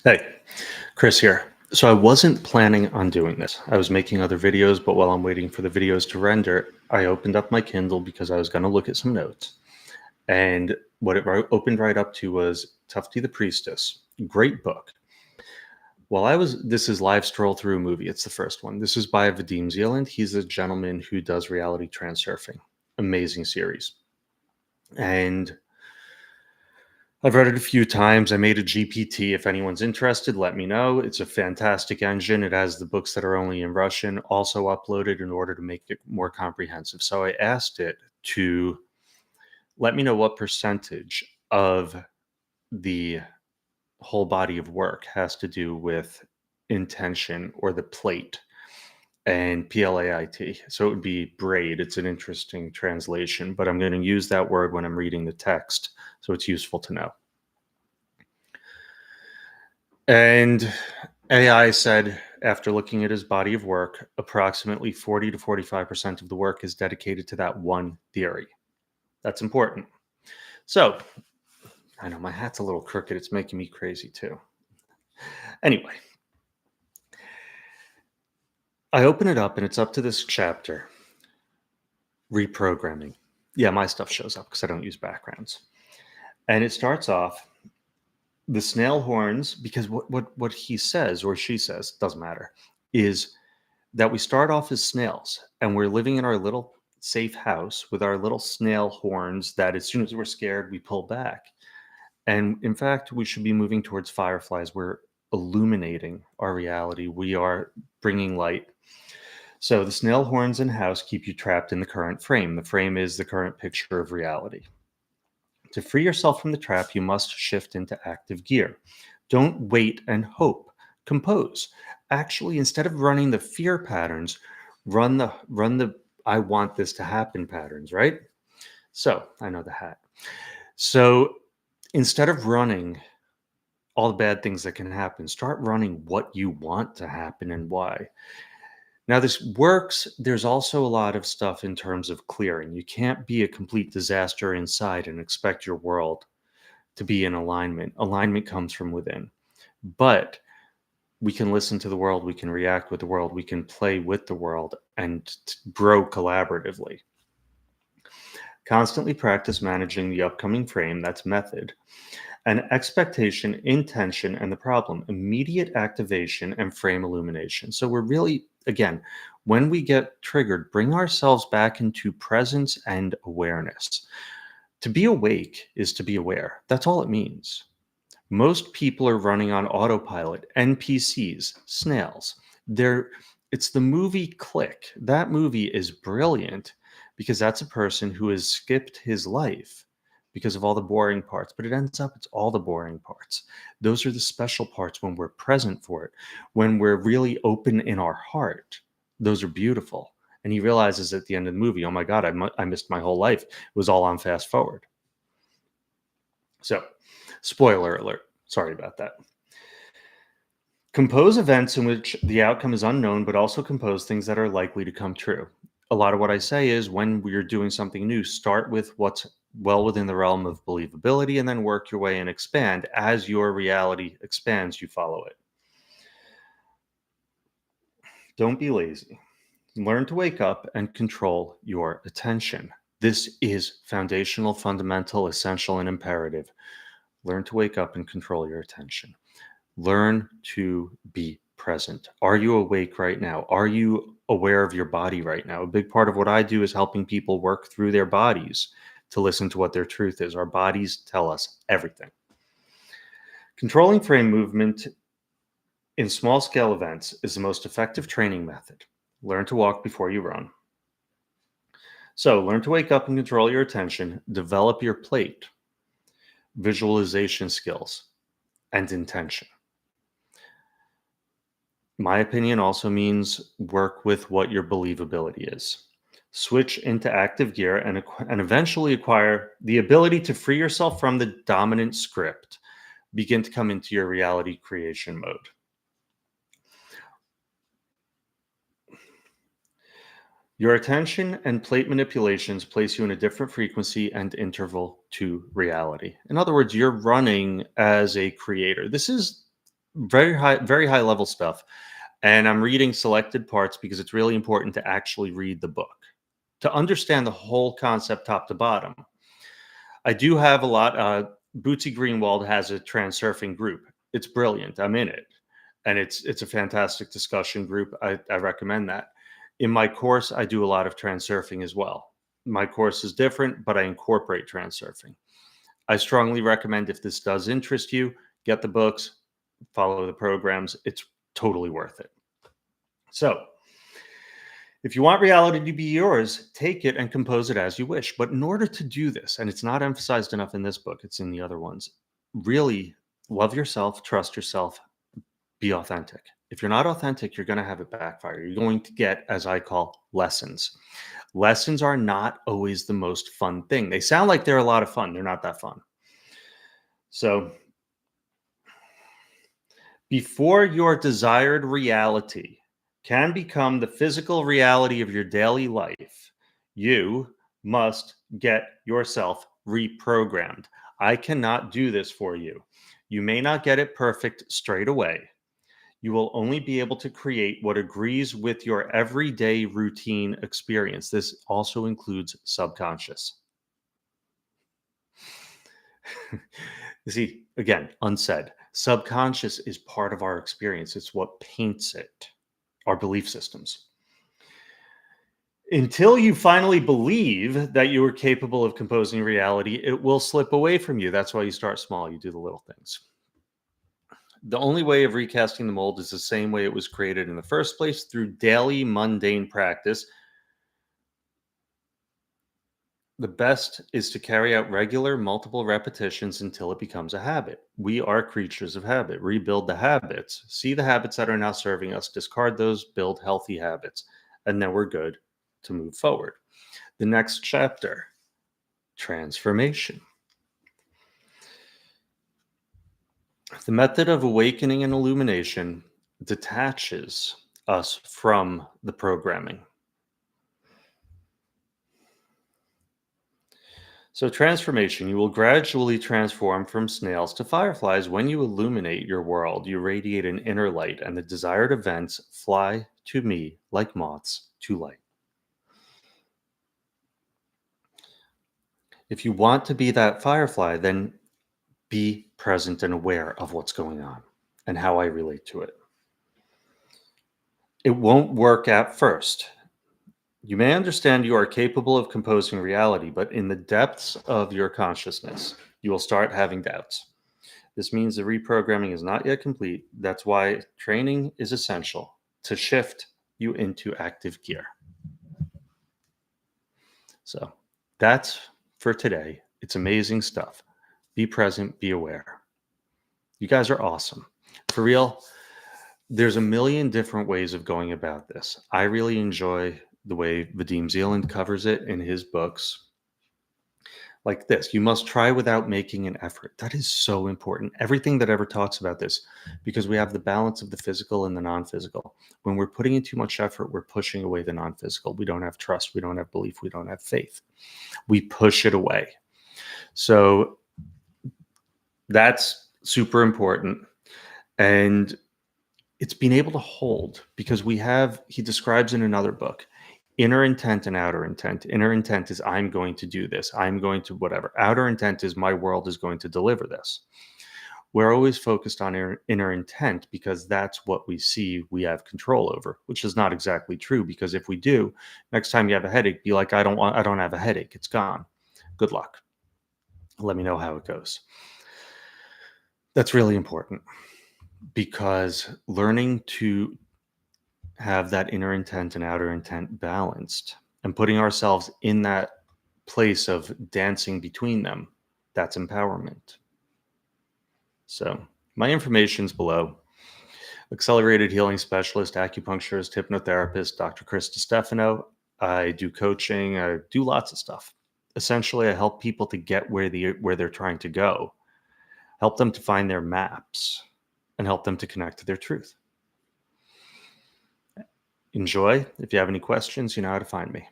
Hey, Chris here. So I wasn't planning on doing this. I was making other videos, but while I'm waiting for the videos to render, I opened up my Kindle because I was going to look at some notes. And what opened right up to was Tufti the Priestess. Great book. This is Live Stroll Through a Movie. It's the first one. This is by Vadim Zeland. He's a gentleman who does reality transurfing. Amazing series. And I've read it a few times. I made a GPT. If anyone's interested, let me know. It's a fantastic engine. It has the books that are only in Russian also uploaded in order to make it more comprehensive. So I asked it to let me know what percentage of the whole body of work has to do with intention or the plate and plait. So it would be braid. It's an interesting translation, but I'm going to use that word when I'm reading the text. So it's useful to know. And AI said, after looking at his body of work, approximately 40 to 45% of the work is dedicated to that one theory. That's important. So, I know my hat's a little crooked. It's making me crazy too. Anyway, I open it up and it's up to this chapter reprogramming. Yeah, my stuff shows up because I don't use backgrounds. And it starts off the snail horns, because what he says or she says, doesn't matter, is that we start off as snails and we're living in our little safe house with our little snail horns that as soon as we're scared, we pull back. And in fact, we should be moving towards fireflies. We're illuminating our reality. We are bringing light. So the snail horns in house keep you trapped in the current frame. The frame is the current picture of reality. To free yourself from the trap, you must shift into active gear. Don't wait and hope. Compose. Actually, instead of running the fear patterns, run the I want this to happen patterns, right? So, I know the hat. So, instead of running all the bad things that can happen, start running what you want to happen and why. Now, this works. There's also a lot of stuff in terms of clearing. You can't be a complete disaster inside and expect your world to be in alignment. Alignment comes from within. But we can listen to the world, we can react with the world, we can play with the world and grow collaboratively. Constantly practice managing the upcoming frame, that's method, and expectation, intention, and the problem, immediate activation, and frame illumination. So we're really, again, when we get triggered, bring ourselves back into presence and awareness. To be awake is to be aware. That's all it means. Most people are running on autopilot, NPCs, snails. It's the movie Click. That movie is brilliant because that's a person who has skipped his life because of all the boring parts, but it ends up it's all the boring parts. Those are the special parts when we're present for it, when we're really open in our heart. Those are beautiful. And he realizes at the end of the movie, oh my God, I missed my whole life. It was all on fast forward. So, spoiler alert. Sorry about that. Compose events in which the outcome is unknown, but also compose things that are likely to come true. A lot of what I say is when we're doing something new, start with what's well within the realm of believability and then work your way and expand. As your reality expands, you follow it. Don't be lazy. Learn to wake up and control your attention. This is foundational, fundamental, essential, and imperative. Learn to wake up and control your attention. Learn to be present. Are you awake right now? Are you aware of your body right now? A big part of what I do is helping people work through their bodies to listen to what their truth is. Our bodies tell us everything. Controlling frame movement in small scale events is the most effective training method. Learn to walk before you run. So, learn to wake up and control your attention, develop your plate, visualization skills, and intention. My opinion also means work with what your believability is. Switch into active gear and eventually acquire the ability to free yourself from the dominant script. Begin to come into your reality creation mode. Your attention and plate manipulations place you in a different frequency and interval to reality. In other words, you're running as a creator. This is very high level stuff. And I'm reading selected parts because it's really important to actually read the book to understand the whole concept top to bottom. I do have a lot. Bootsy Greenwald has a transurfing group. It's brilliant. I'm in it, and it's a fantastic discussion group. I recommend that. In my course, I do a lot of transurfing as well. My course is different, but I incorporate transurfing. I strongly recommend, if this does interest you, get the books, follow the programs. It's totally worth it. So, if you want reality to be yours, take it and compose it as you wish. But in order to do this, and it's not emphasized enough in this book, it's in the other ones, really love yourself, trust yourself, be authentic. If you're not authentic, you're going to have it backfire. You're going to get, as I call, lessons. Lessons are not always the most fun thing. They sound like they're a lot of fun. They're not that fun. So, before your desired reality can become the physical reality of your daily life, you must get yourself reprogrammed. I cannot do this for you. You may not get it perfect straight away. You will only be able to create what agrees with your everyday routine experience. This also includes subconscious. You see, again, unsaid. Subconscious is part of our experience. It's what paints it, our belief systems. Until you finally believe that you are capable of composing reality, it will slip away from you. That's why you start small. You do the little things. The only way of recasting the mold is the same way it was created in the first place, through daily mundane practice. The best is to carry out regular, multiple repetitions until it becomes a habit. We are creatures of habit. Rebuild the habits. See the habits that are now serving us, discard those, build healthy habits, and then we're good to move forward. The next chapter, transformation. The method of awakening and illumination detaches us from the programming. So, transformation, you will gradually transform from snails to fireflies. When you illuminate your world, you radiate an inner light, and the desired events fly to me like moths to light. If you want to be that firefly, then be present and aware of what's going on and how I relate to it. It won't work at first. You may understand you are capable of composing reality, but in the depths of your consciousness, you will start having doubts. This means the reprogramming is not yet complete. That's why training is essential to shift you into active gear. So that's for today. It's amazing stuff. Be present, be aware. You guys are awesome. For real, there's a million different ways of going about this. I really enjoy the way Vadim Zeland covers it in his books. Like this, you must try without making an effort. That is so important. Everything that ever talks about this, because we have the balance of the physical and the non-physical. When we're putting in too much effort, we're pushing away the non-physical. We don't have trust. We don't have belief. We don't have faith. We push it away. So that's super important. And it's being able to hold, because he describes in another book, inner intent and outer intent. Inner intent is I'm going to do this. I'm going to whatever. Outer intent is my world is going to deliver this. We're always focused on inner intent because that's what we see we have control over, which is not exactly true, because if we do, next time you have a headache, be like, I don't have a headache. It's gone. Good luck. Let me know how it goes. That's really important, because learning to have that inner intent and outer intent balanced and putting ourselves in that place of dancing between them, that's empowerment. So my information's below. Accelerated healing specialist, acupuncturist, hypnotherapist, Dr. Chris DiStefano. I do coaching. I do lots of stuff. Essentially, I help people to get where they're trying to go, help them to find their maps, and help them to connect to their truth. Enjoy. If you have any questions, you know how to find me.